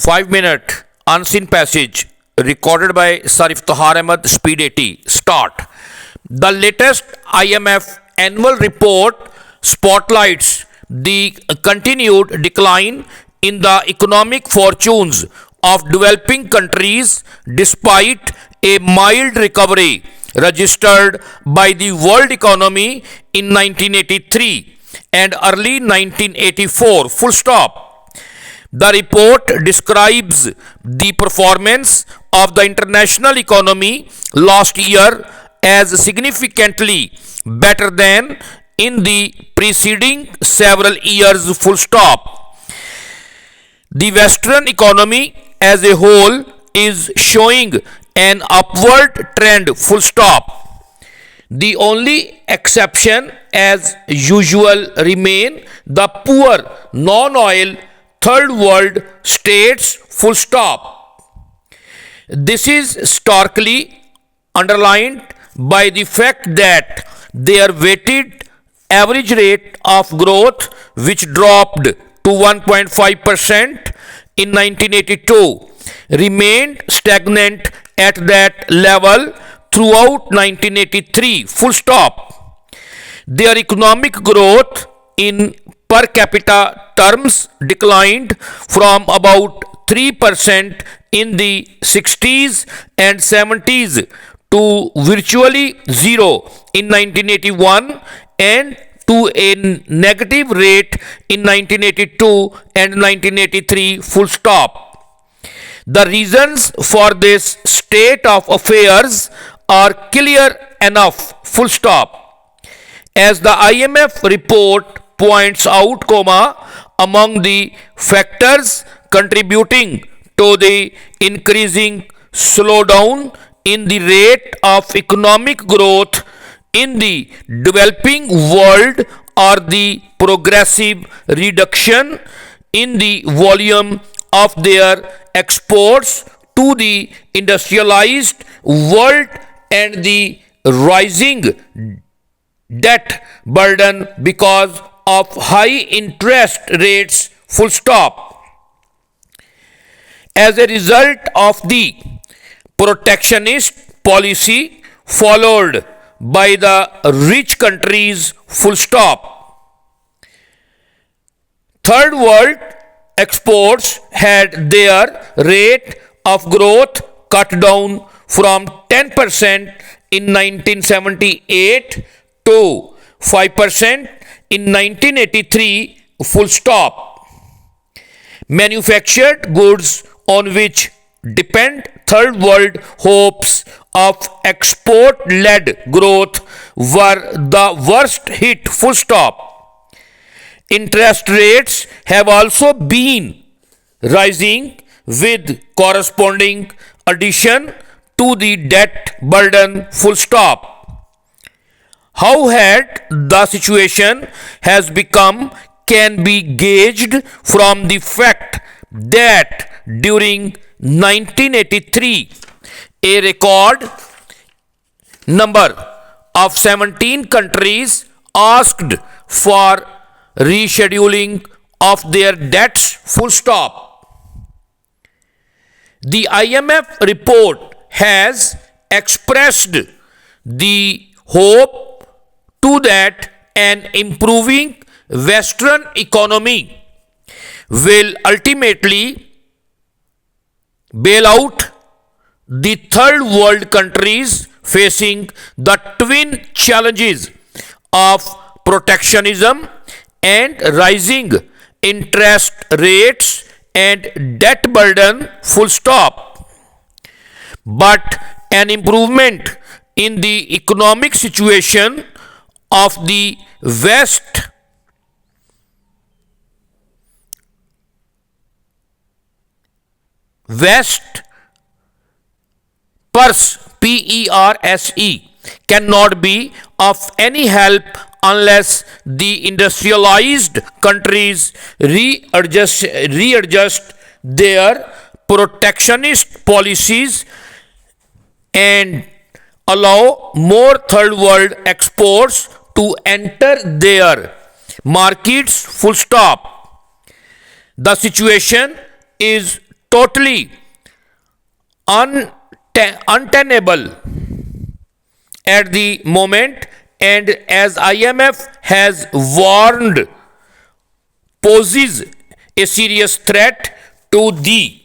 5 minute unseen passage recorded by Sarif Tahar Ahmed, Speed 80. Start. The latest IMF annual report spotlights the continued decline in the economic fortunes of developing countries despite a mild recovery registered by the world economy in 1983 and early 1984. Full stop. The report describes the performance of the international economy last year as significantly better than in the preceding several years. Full stop. The Western economy as a whole is showing an upward trend. Full stop. The only exception, as usual, remain the poor non-oil third world states. Full stop. This is starkly underlined by the fact that their weighted average rate of growth, which dropped to 1.5% in 1982, remained stagnant at that level throughout 1983. Full stop. Their economic growth in per capita terms declined from about 3% in the 60s and 70s to virtually zero in 1981 and to a negative rate in 1982 and 1983. Full stop. The reasons for this state of affairs are clear enough. Full stop. As the IMF report points out, among the factors contributing to the increasing slowdown in the rate of economic growth in the developing world are the progressive reduction in the volume of their exports to the industrialized world and the rising debt burden because of high interest rates. Full stop. As a result of the protectionist policy followed by the rich countries. Full stop. Third world exports had their rate of growth cut down from 10% in 1978 to 5% in 1983. Full stop. Manufactured goods on which depend third world hopes of export-led growth were the worst hit. Full stop. Interest rates have also been rising with corresponding addition to the debt burden. Full stop. How had the situation has become can be gauged from the fact that during 1983 a record number of 17 countries asked for rescheduling of their debts. Full stop. The IMF report has expressed the hope to that an improving Western economy will ultimately bail out the third world countries facing the twin challenges of protectionism and rising interest rates and debt burden. Full stop. But an improvement in the economic situation of the West PERSE cannot be of any help unless the industrialized countries readjust their protectionist policies and allow more third world exports to enter their markets. Full stop. The situation is totally untenable at the moment, and as IMF has warned, poses a serious threat to the